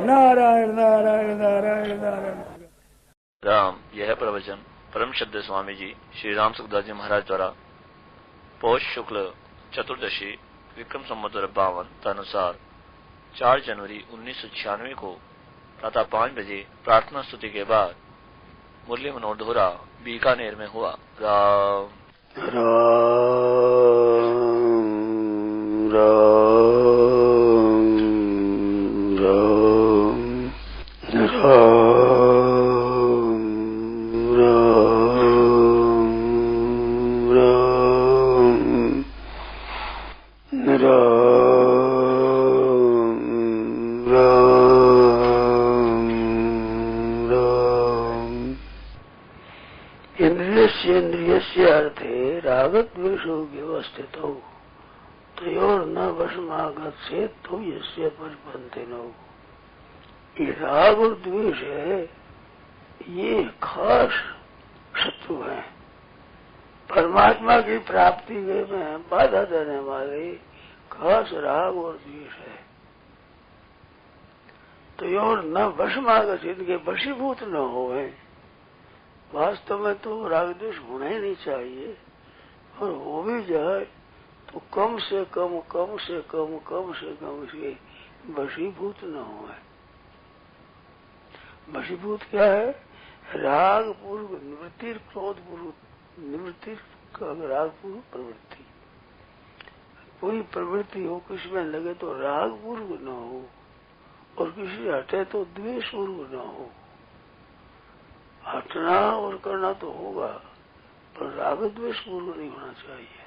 नारायण नारायण नारायण नारायण। राम। यह प्रवचन परम श्रद्धेय स्वामी जी श्री राम सुखदास जी महाराज द्वारा पौष शुक्ल चतुर्दशी विक्रम संवत 52 तदनुसार 4 जनवरी 1996 को प्रातः 5 बजे प्रार्थना स्तुति के बाद मुरली मनोधोरा बीकानेर में हुआ। राम राम राम राम राम राम। इंद्रियस्य अर्थे रागद्वेषो व्यवस्थितौ तयोर्न वशमागच्छेत् यस्य परिपन्थिनौ। ये राग और द्वेष है, ये खास शत्रु है। परमात्मा की प्राप्ति में बाधा देने वाले खास राग और द्वेष है। तो योर न वशमागत, इनके वशीभूत न होवे। वास्तव में तो राग द्वेष होना ही नहीं चाहिए, और हो भी जाए तो कम से कम से वशीभूत न होवे। वशीभूत क्या है? राग पूर्व निवृत्ति, क्रोध पूर्व निवृत्ति, राग पूर्व प्रवृत्ति। कोई प्रवृत्ति हो, किसी में लगे तो राग पूर्व न हो, और किसी हटे तो द्वेष पूर्व न हो। हटना और करना तो होगा, पर राग द्वेष पूर्व नहीं होना चाहिए।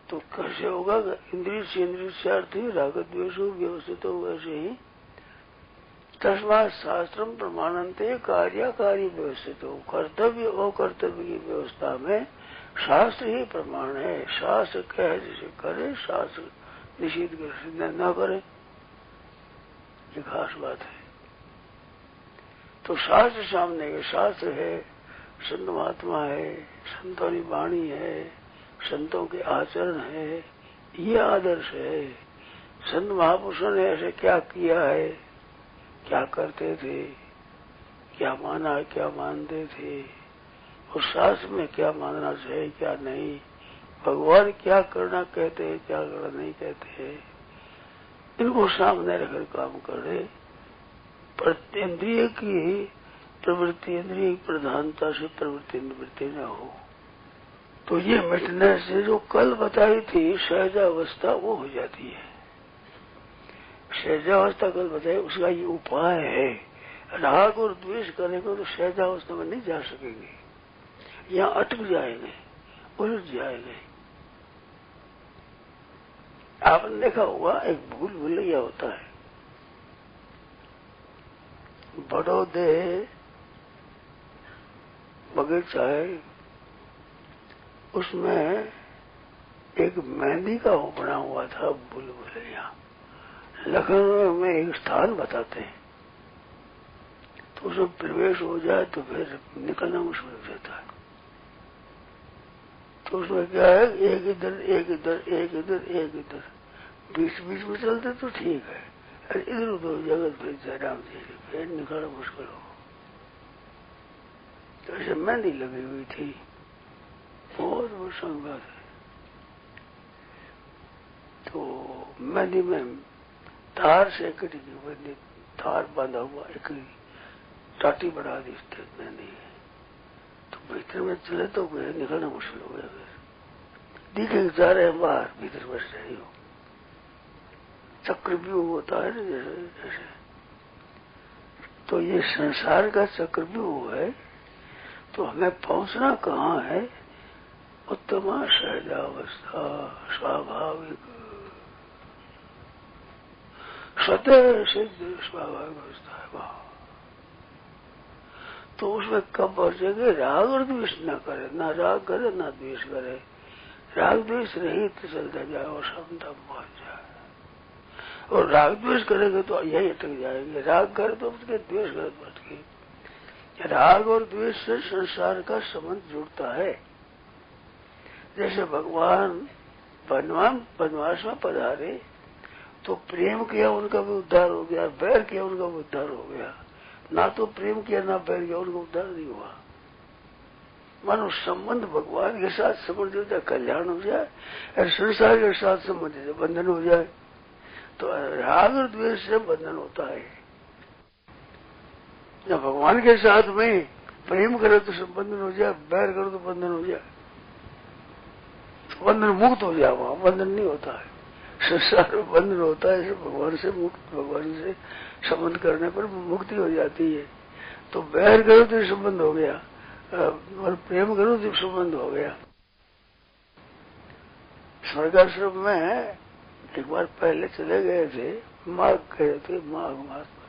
तो कैसे होगा? इंद्रिय से इंद्रियार्थी राग द्वेषो व्यवस्थित हो। वैसे ही तस्मात् शास्त्रम प्रमाणन्ते कार्यकारी व्यवस्थित हो। कर्तव्य और कर्तव्य की व्यवस्था में शास्त्र ही प्रमाण है। शास्त्र कहे जिसे करे, शास्त्र निषेध करे न करे, ये खास बात है। तो शास्त्र सामने के शास्त्र है, संत महात्मा है, संतों की वाणी है, संतों के आचरण है, ये आदर्श है। संत महापुरुषों ने ऐसे क्या किया है, क्या करते थे, क्या माना, क्या मानते थे, और शास्त्र में क्या मानना चाहिए, क्या नहीं, भगवान क्या करना कहते हैं, क्या करना नहीं कहते हैं, इनको सामने रखकर काम करे। पर इंद्रिय की प्रवृत्ति, इंद्रिय की प्रधानता से प्रवृत्ति निवृत्ति न हो। तो ये मिटने से जो कल बताई थी सहजावस्था, वो हो जाती है। सहजावस्था कल बताए, उसका ये उपाय है। राग और द्वेष करेंगे तो सहजावस्था में नहीं जा सकेंगे, यहाँ अटक जाएंगे, उलझ जाएंगे। आपने देखा होगा, एक भूल भुलैया होता है। बड़ौदे बगीचा है, उसमें एक मेहंदी का वो बना हुआ था भूल भुलैया। लखनऊ में एक स्थान बताते हैं, तो उसमें प्रवेश हो जाए तो फिर निकलना मुश्किल हो जाता है। तो उसमें क्या है, एक इधर एक इधर एक इधर एक इधर, बीच बीच में चलते तो ठीक है, इधर उधर जगह फिर जयराम जी फिर निकलना मुश्किल हो। तो ऐसे मेहंदी लगी हुई थी, बहुत मुश्किल बात है। तो मेहंदी में तार से कटी हुई, तार बांधा हुआ एक टाटी बढ़ा दी मेहंदी, तो भीतर में चले तो निकलना मुश्किल हो गया। फिर दिखे जा रहे हैं बाहर, भीतर बस रही हो। चक्रव्यूह होता है ना जैसे, तो ये संसार का चक्रव्यूह है। तो हमें पहुंचना कहाँ है? उत्तमा सहजावस्था, स्वाभाविक स्वतः सिद्ध स्वाभाविक अवस्था है वहां। तो उसमें कब पहुंचेंगे? राग और द्वेष न करे, ना राग करे ना द्वेष करे, राग द्वेष रहित चलता जाए और समता पहुंच जाए। और राग द्वेष करेंगे तो यही अटक जाएंगे, राग करे तो अटके, द्वेष करे तो अटके। राग और द्वेष से संसार का संबंध जुड़ता है। जैसे भगवान वनवास में पधारे तो प्रेम किया उनका भी उद्धार हो गया, बैर किया उनका भी उद्धार हो गया। ना तो प्रेम किया ना बैर किया उनका उद्धार नहीं हुआ। मानो संबंध भगवान के साथ संबंध हो जाए कल्याण हो जाए, और संसार के साथ संबंध से बंधन हो जाए तो राग और द्वेष से बंधन होता है। या भगवान के साथ में प्रेम करे तो बंधन हो जाए, बैर करो तो बंधन हो जाए, तो बंधन मुक्त हो जाए। वहां बंधन नहीं होता है, संसार में बंधन होता है। भगवान से मुक्त, भगवान से संबंध करने पर मुक्ति हो जाती है। तो बैर करो तो संबंध हो गया और प्रेम करो तो संबंध हो गया। स्वर्गाश्रम में एक बार पहले चले गए थे, माघ गए थे, माघ मास में।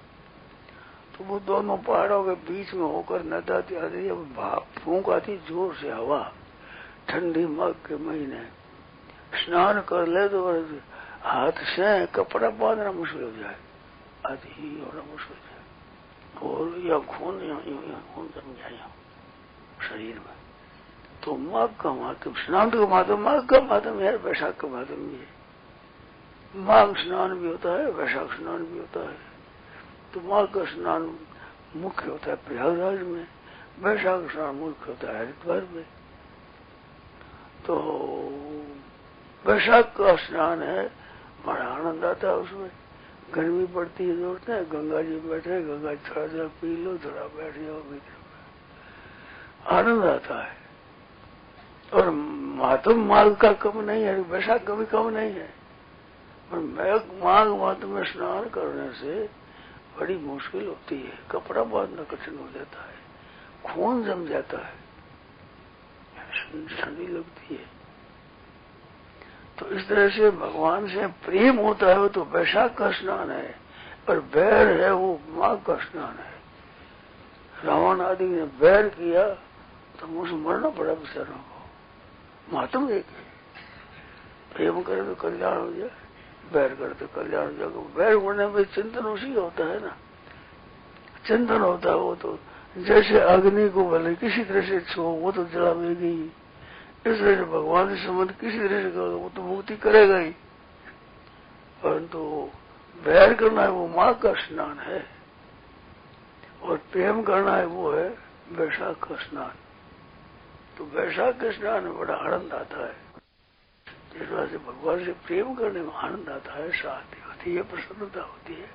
तो वो दोनों पहाड़ों के बीच में होकर नदी आती, अब फूंक आती जोर से हवा, ठंडी माघ के महीने। स्नान कर ले तो हाथ से कपड़ा बांधना मुश्किल हो जाए, आदि ही होना मुश्किल हो जाए, और या खून जम जाए शरीर में। तो माघ का मातम, स्नान का मातम, माघ का मातम है, वैशाख का मातम भी है। माघ स्नान भी होता है, वैशाख स्नान भी होता है। तो माघ का स्नान मुख्य होता है प्रयागराज में, वैशाख स्नान मुख्य होता है हरिद्वार में। तो वैशाख का स्नान है, बड़ा आनंद आता है उसमें। गर्मी पड़ती है जरूरत है, गंगा जी बैठे, गंगा जी थोड़ा देर पी लो, थोड़ा बैठ जाओ भीतर में, आनंद आता है। और मातम माघ का कम नहीं है, वैशाख का भी कम नहीं है, पर माघ मातम में स्नान करने से बड़ी मुश्किल होती है। कपड़ा बांधना कठिन हो जाता है, खून जम जाता है, ठंडी लगती है। तो इस तरह से भगवान से प्रेम होता है वो तो वैशाख का स्नान है, और बैर है वो माघ का स्नान है। रावण आदि ने बैर किया तो मुझे मरना पड़ा बेचारों को। मातम एक है, प्रेम करे तो कल्याण हो जाए, बैर करे तो कल्याण हो जाए। बैर होने में चिंतन उसी होता है ना, चिंतन होता है। वो तो जैसे अग्नि को भले किसी तरह से छो, वो तो जलावेगी। इस तरह से भगवान से संबंध किसी तरह से करेगा वो तो मुक्ति करेगा ही, परंतु बैर करना है वो माघ का स्नान है, और प्रेम करना है वो है वैशाख का स्नान। तो वैशाख के स्नान में बड़ा आनंद आता है। इस वजह से भगवान से प्रेम करने में आनंद आता है, शांति होती है, प्रसन्नता होती है,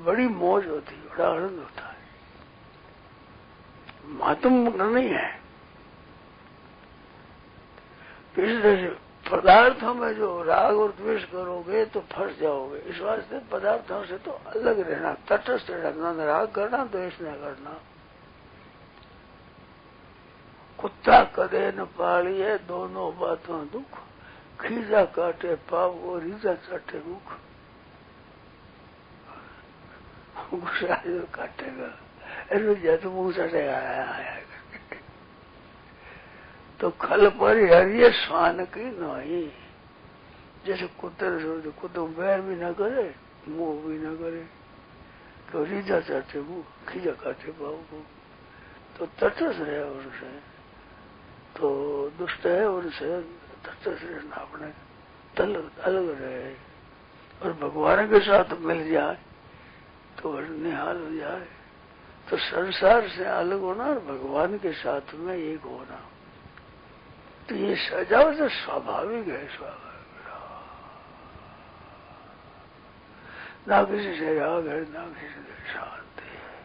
बड़ी मौज होती है, बड़ा आनंद होता है। मातम नहीं है। इस तरह से पदार्थों में जो राग और द्वेष करोगे तो फंस जाओगे। इस वास्ते पदार्थों से तो अलग रहना, तटस्थ रहना, न राग करना, द्वेष न करना। कुत्ता कदे न पालिए दोनों बातों दुख, खीजा काटे पाव और रीजा चाटे मुख। गुस्सा जो काटेगा ऐसे तो मुंह चाटेगा आया। तो खल पर हरिये स्वान की नहीं, जैसे कुत्ते से कुत्ते बैर भी न करे, मुंह भी न करे, तो रीजा चाटे मुंह, खीजा काटे पाव को। तो तटस्थ है उनसे, तो दुष्ट है उनसे तटस्थ रहना, अपने अलग रहे। और भगवान के साथ मिल जाए तो निहाल हो जाए। तो संसार से अलग होना और भगवान के साथ में एक होना, तो ये सजाव तो स्वाभाविक है। स्वाभाविक ना किसी से राग है, ना किसी से शांति है,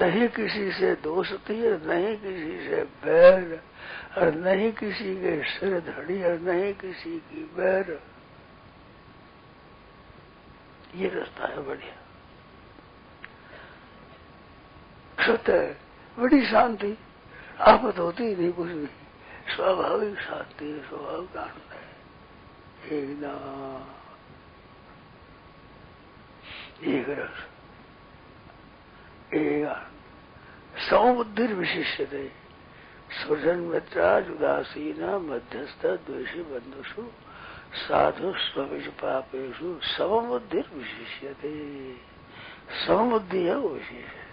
नहीं किसी से दोस्ती है, नहीं किसी से बैर, और नहीं किसी के सिर धड़ी, और नहीं किसी की बैर। ये रास्ता है बढ़िया, सत्य है, बड़ी शांति, आफत होती ही नहीं कुछ भी, स्वाभाविक शांति है, स्वाभाविक आनंद है, एकदम एक रस, एक आनंद। सौबुद्धि विशिष्य थे सुजन मित्राज उदासीन मध्यस्थ द्वेषी बंधुषु साधु स्वविष पापेशु समबुद्धि विशिष्य थे। समबुद्धि है वो विशेष है,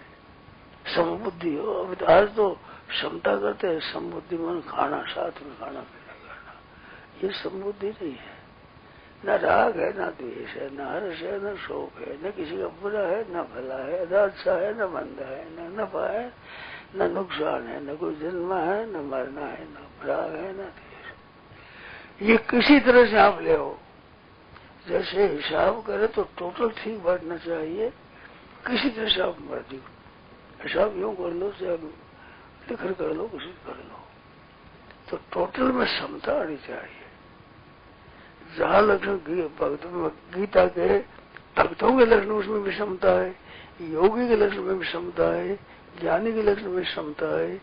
समबुद्धि हो। अब आज तो क्षमता करते हैं समबुद्धि, मन खाना, साथ में खाना पीना करना, ये समबुद्धि नहीं है। न राग है, न द्वेष है, न हर्ष है, न शोक है, न किसी का बुरा है, न भला है, न अच्छा है, न मंदा है, न नफा है, न नुकसान है, न कोई जन्म है, न मरना है, न राग है, न द्वेष। ये किसी तरह से आप ले आओ, जैसे हिसाब करे तो टोटल ठीक बैठना चाहिए। किसी तरह से आप मर्जी हिसाब यूं कर लो, चाहे लिखर कर लो, कुछ कर लो, तो टोटल में समता आनी चाहिए। जहाँ लक्षण गीता के भक्तों के लक्षण उसमें भी समता है, योगी के लक्षण में भी समता है, ज्ञानी के लक्षण में समता है।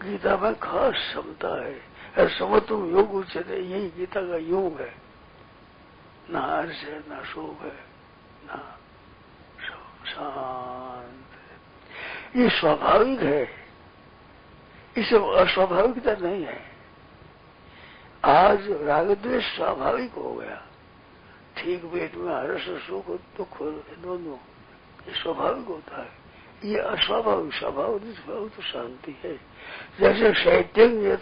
गीता में खास समता है। समत्वम योग उच्चते, यही गीता का योग है। ना हर्ष है, ना शोक है, ना शांत। ये स्वाभाविक है, इसे अस्वाभाविकता नहीं है। आज राग द्वेष स्वाभाविक हो गया, ठीक पेट में हर्ष सुख दुख दोनों, ये स्वाभाविक होता है। ये अस्वाभाविक, स्वाभाविक तो शांति है। जैसे शैत्य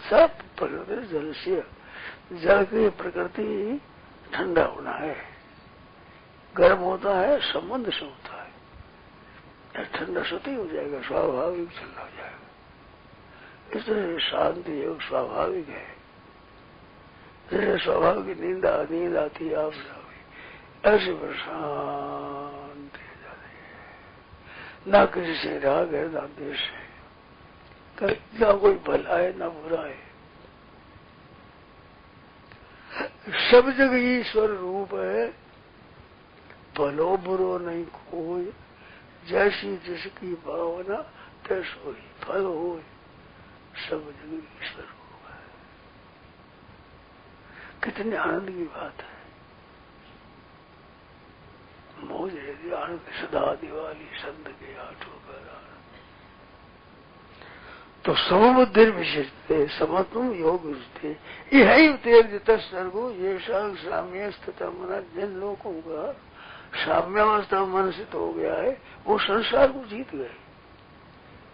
प्रकृति जल से, जल की प्रकृति ठंडा होना है, गर्म होता है, संबंध से होता है, ठंडा सती हो जाएगा, स्वाभाविक ठंडा हो जाएगा। इस तरह शांति योग स्वाभाविक है। जैसे स्वाभाविक नींद आती है, आप ऐसे शांति जाती है। ना किसी से राग है, ना द्वेष है, ना कोई भला है, ना बुरा है। सब जगह ईश्वर रूप है, भलो बुरो नहीं कोई, जैसी जिसकी भावना तैसो ही फल हो। सब जगह ईश्वर रूप है। कितने आनंद की बात है। मौज है आनंद सदा दिवाली संत के आठों पर आनंद। तो समबुद्धि विशिष्ट समत्वम योग उचते, यही तेज सर्गो ये साम्य स्थित मना। जिन लोगों का साम्यावस्था मन सिद्ध हो गया है, वो संसार को जीत गए।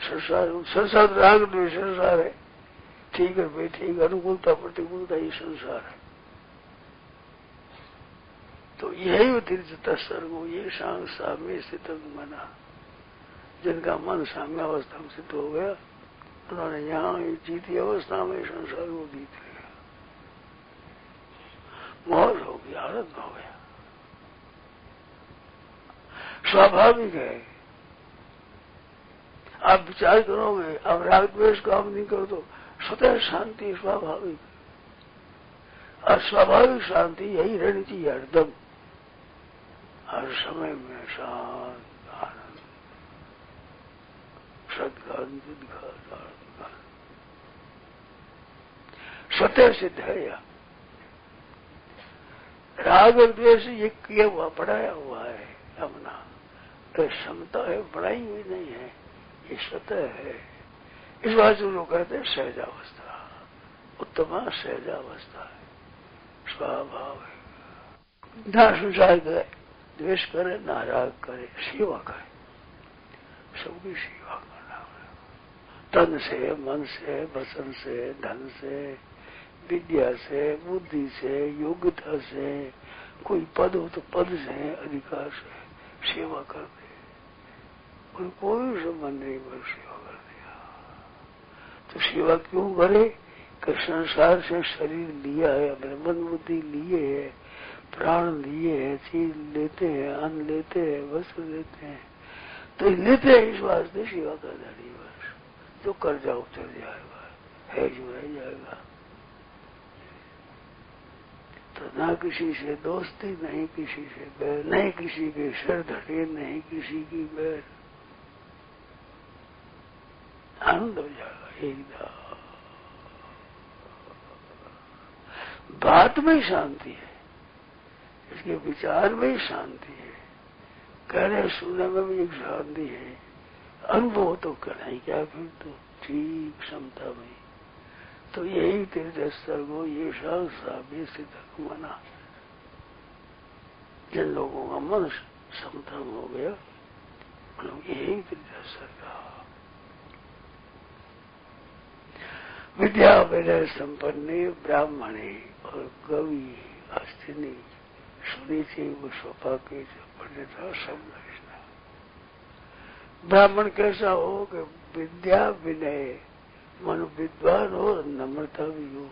संसार राग द्वेष संसार है, ठीक है भाई, ठीक, अनुकूलता प्रतिकूलता ये संसार है। तो यही तीर्थ सर्गो ये साम्य स्थित मना। जिनका मन साम्यावस्था में सिद्ध हो गया, उन्होंने यहाँ जीती अवस्था में संसार को जीत लिया। मौज हो गया, आनंद हो गया, स्वाभाविक है। आप विचार करोगे, अब राग द्वेष काम नहीं करो तो स्वतः शांति स्वाभाविक। अस्वाभाविक शांति यही रहनी चाहिए हरदम, हर समय में शांत आनंद, सद्गंध स्वतः सिद्ध है। या राग और द्वेष ये किया हुआ पढ़ाया हुआ है अपना, तो क्षमता है, पढ़ाई हुई नहीं है, ये स्वतः है। इस बात से लोग कहते हैं सहजावस्था, उत्तमा सहजावस्था है, स्वभाव है। ना संसार करे, द्वेष करे, ना राग करे, सेवा करे, सबकी सेवा करना है। तन से, मन से, वचन से, धन से, विद्या से, बुद्धि से, योग्यता से, कोई पद हो तो पद से, अधिकार से सेवा कर दे, और कोई संबंध नहीं, बस सेवा कर दिया। तो सेवा क्यों करे? कि संसार से शरीर लिया है, अपने मन बुद्धि लिए है, प्राण लिए है, चीज लेते हैं, अन्न लेते हैं, वस्त्र लेते हैं, तो लेते हैं इस वास्ते सेवा कर देनी। बस जो कर जाओ चल जाएगा, है जो रह जाएगा। तो ना किसी से दोस्ती, नहीं किसी से बैर, नहीं किसी के सिर धटे, नहीं किसी की बैर, आनंद हो जाएगा एकदम। बात में शांति है, इसके विचार में शांति है, कहने सुनने में भी एक शांति है, अनुभव तो करना ही क्या फिर तो ठीक क्षमता में। तो यही तीर्थ सर्गो ये साम्य स्थित मना। जिन लोगों का मन समतम हो गया, उन लोग यही तीर्थ सर्ग। विद्या विनय संपन्ने ब्राह्मणे और कवि अस्थिनी सुनी थी वो सौभाग्य पंडित और सब वैष्णव। ब्राह्मण कैसा हो कि विद्या विनय मन विद्वान हो, नम्रता भी हो।